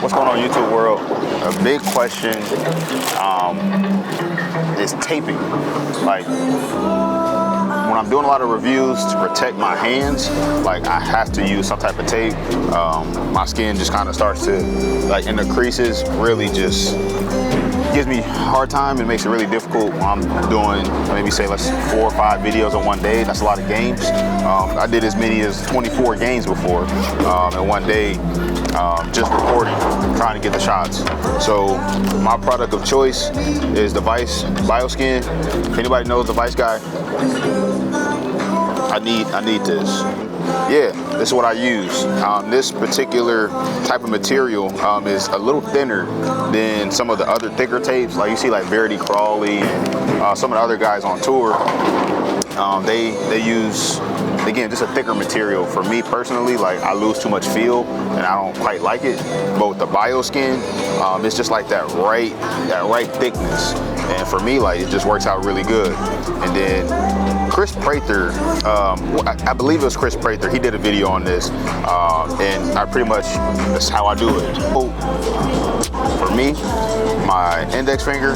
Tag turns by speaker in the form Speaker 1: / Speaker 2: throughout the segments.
Speaker 1: What's going on, YouTube world? A big question is taping. Like, when I'm doing a lot of reviews to protect my hands, like I have to use some type of tape. My skin just kind of starts to, like in the creases, really just gives me a hard time. It makes it really difficult when I'm doing, maybe say, let's 4 or 5 videos in one day. That's a lot of games. I did as many as 24 games before in one day, just recording, trying to get the shots. So my product of choice is the Vice Bioskin. If anybody knows the Vice guy, I need this. Yeah, this is what I use. This particular type of material is a little thinner than some of the other thicker tapes. Like you see, like Verity Crawley and some of the other guys on tour. They use, again, just a thicker material. For me personally, like I lose too much feel and I don't quite like it. But with the Bioskin, it's just like that right thickness. And for me, like it just works out really good. And then Chris Prather, I believe it was Chris Prather, he did a video on this, and I pretty much, that's how I do it. So, for me, my index finger,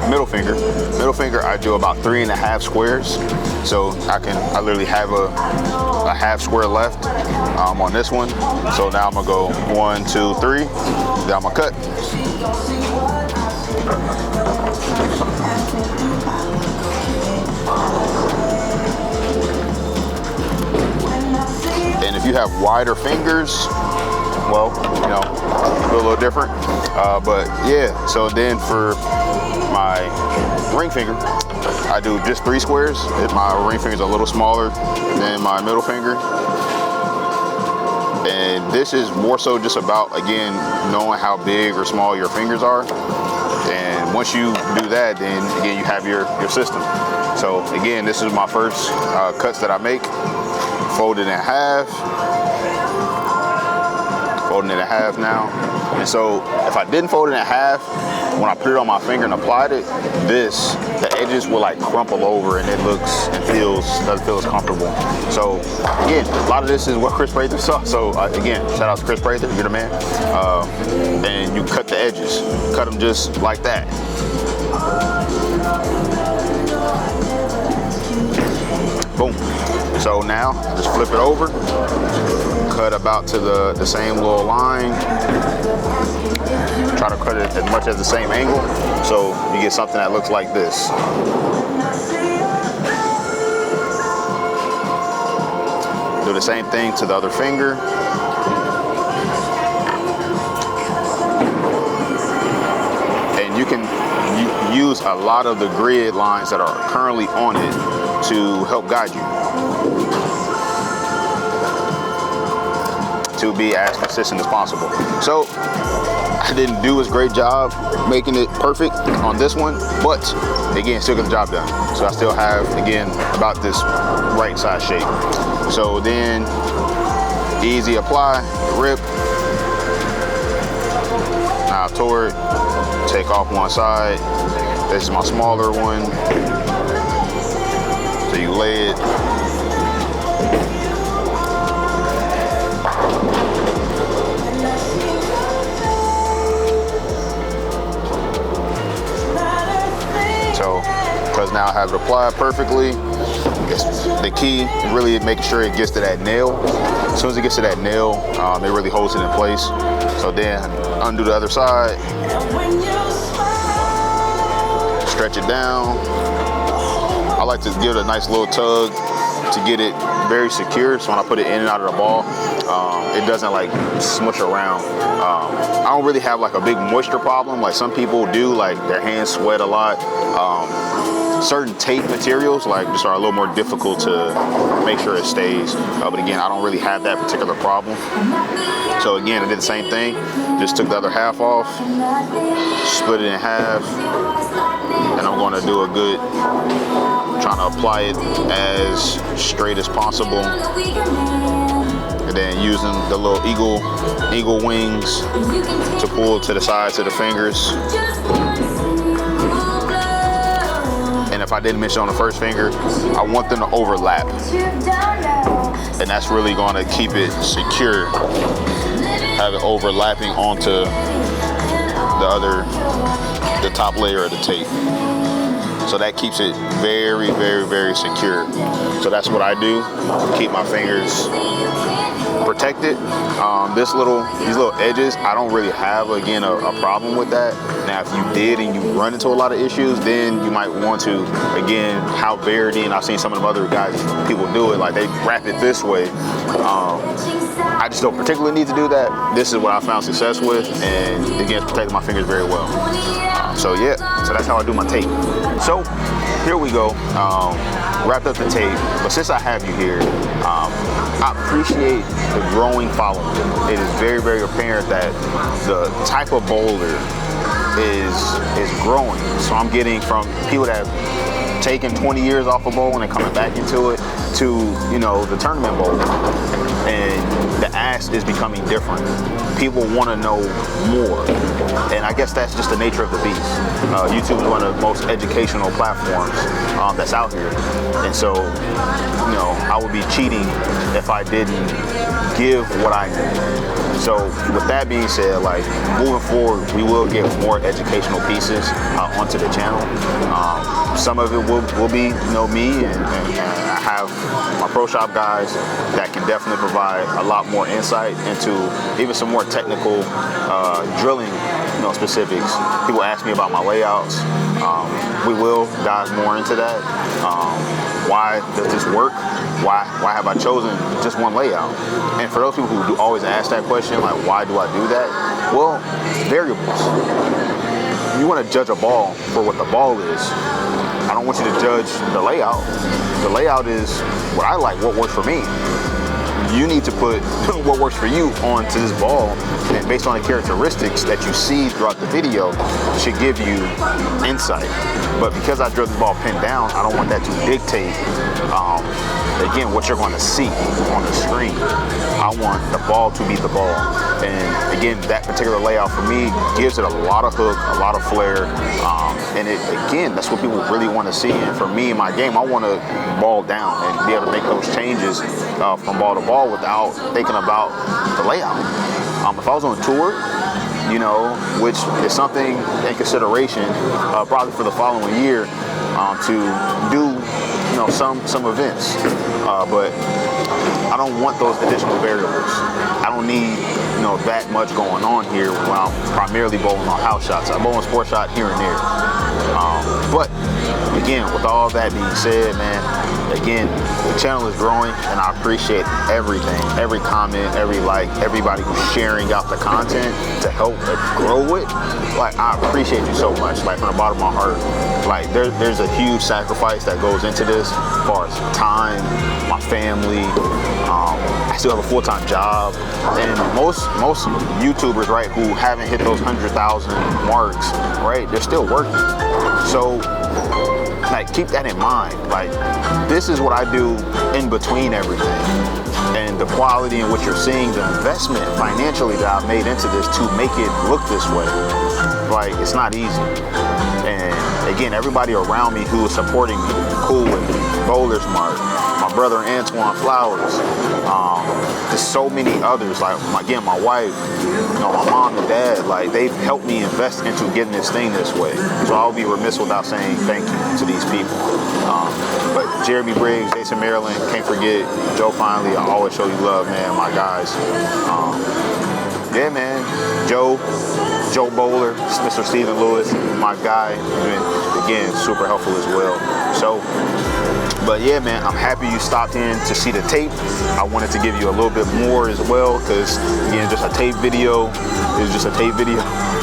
Speaker 1: middle finger, I do about 3.5 squares. So I literally have a half square left on this one. So now I'm gonna go 1, 2, 3, then I'm gonna cut. And if you have wider fingers, well, you know, a little different. But yeah, so then for my ring finger, I do just 3 squares. My ring finger is a little smaller than my middle finger. And this is more so just about, again, knowing how big or small your fingers are. And once you do that, then again, you have your system. So again, this is my first cuts that I make. Fold it in half. Folding it in half now. And so if I didn't fold it in half, when I put it on my finger and applied it, the edges will like crumple over and it looks and doesn't feel as comfortable. So again, a lot of this is what Chris Prather saw. So again, shout out to Chris Prather, you're the man. And you cut the edges, cut them just like that. Boom. So now just flip it over, cut about to the same little line. Try to cut it as much as the same angle, so you get something that looks like this. Do the same thing to the other finger. And you can use a lot of the grid lines that are currently on it to help guide you, to be as consistent as possible. So I didn't do as great job making it perfect on this one, but again, still get the job done. So I still have, again, about this right side shape. So then easy apply, rip. Now toward, take off one side. This is my smaller one. So you lay it. So, because now I have it applied perfectly, the key is really making sure it gets to that nail. As soon as it gets to that nail, it really holds it in place. So then undo the other side, stretch it down. I like to give it a nice little tug to get it very secure, so when I put it in and out of the ball, it doesn't like smush around. I don't really have like a big moisture problem like some people do, like their hands sweat a lot. Certain tape materials like just are a little more difficult to make sure it stays, but again, I don't really have that particular problem. So again, I did the same thing, just took the other half off, split it in half, and I'm going to do a good, trying to apply it as straight as possible, and then using the little eagle wings to pull to the sides of the fingers. And if I didn't mention on the first finger, I want them to overlap, and that's really going to keep it secure. have it overlapping onto the top layer of the tape. So that keeps it very, very, very secure. So that's what I do, keep my fingers protected. These little edges, I don't really have, again, a problem with that. Now, if you did and you run into a lot of issues, then you might want to, again, how Verity, and I've seen some of the other guys, people do it, like they wrap it this way. I just don't particularly need to do that. This is what I found success with, and again, it's protecting my fingers very well. So yeah, so that's how I do my tape. So here we go. Wrapped up the tape, but since I have you here, I appreciate the growing following. It is very, very apparent that the type of bowler is growing. So I'm getting from people that have taken 20 years off of bowling and coming back into it to, you know, the tournament bowling. And the ask is becoming different. People want to know more. And I guess that's just the nature of the beast. YouTube is one of the most educational platforms that's out here. And so, you know, I would be cheating if I didn't give what I knew. So with that being said, like moving forward, we will get more educational pieces onto the channel. Some of it will be, you know, me, and I have my pro shop guys that can definitely provide a lot more insight into even some more technical drilling, you know, specifics. People ask me about my layouts. We will dive more into that. Why does this work? Why have I chosen just one layout? And for those people who do always ask that question, like, why do I do that? Well, variables. You want to judge a ball for what the ball is. I don't want you to judge the layout. The layout is what I like, what works for me. You need to put what works for you onto this ball, and based on the characteristics that you see throughout the video, should give you insight. But because I drilled this ball pinned down, I don't want that to dictate, again, what you're going to see on the screen. I want the ball to be the ball. And again, that particular layout for me gives it a lot of hook, a lot of flair. And it, again, that's what people really want to see. And for me in my game, I want to ball down and be able to make those changes from ball to ball without thinking about the layout. If I was on tour, you know, which is something in consideration probably for the following year, to do, you know, some events, but I don't want those additional variables. I don't need, you know, that much going on here when I'm primarily bowling on house shots. I bowl on sport shot here and there. But again, with all that being said, man, again, the channel is growing, and I appreciate everything, every comment, every like, everybody who's sharing out the content to help grow it. Like, I appreciate you so much, like from the bottom of my heart. Like, there's a huge sacrifice that goes into this, as far as time, my family. I still have a full-time job, and most YouTubers, right, who haven't hit those 100,000 marks, right, they're still working. So, like, keep that in mind. Like, this is what I do in between everything. And the quality in which you're seeing, the investment financially that I've made into this to make it look this way, like, it's not easy. And again, everybody around me who is supporting me, cool with me, Bowlersmart, my brother Antoine Flowers, there's so many others, like, again, my wife, you know, my mom and dad, like, they've helped me invest into getting this thing this way. So I'll be remiss without saying thank you to these people. But Jeremy Briggs, Jason Maryland, can't forget, Joe Finley, I always show you love, man, my guys. Yeah, man, Joe Bowler, Mr. Stephen Lewis, my guy, been, again, super helpful as well. So, but yeah, man, I'm happy you stopped in to see the tape. I wanted to give you a little bit more as well, because again, just a tape video is just a tape video.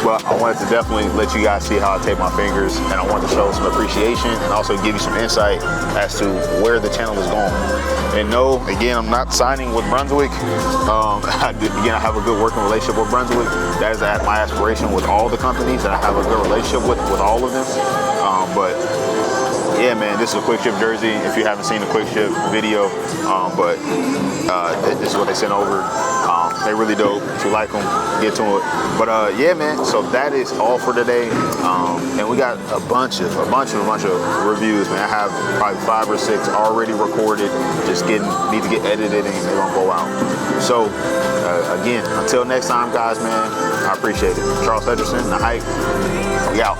Speaker 1: But I wanted to definitely let you guys see how I tape my fingers, and I wanted to show some appreciation and also give you some insight as to where the channel is going. And no, again, I'm not signing with Brunswick. Again, I have a good working relationship with Brunswick. That is my aspiration with all the companies, that I have a good relationship with all of them. But yeah, man, this is a Quick Ship jersey. If you haven't seen the Quick Ship video, this is what they sent over. They're really dope. If you like them, get to it. But yeah, man. So that is all for today. And we got a bunch of reviews, man. I have probably 5 or 6 already recorded. Just need to get edited, and they're gonna go out. So Again, until next time, guys, man, I appreciate it. Charles Hutcherson, The Hype, we out.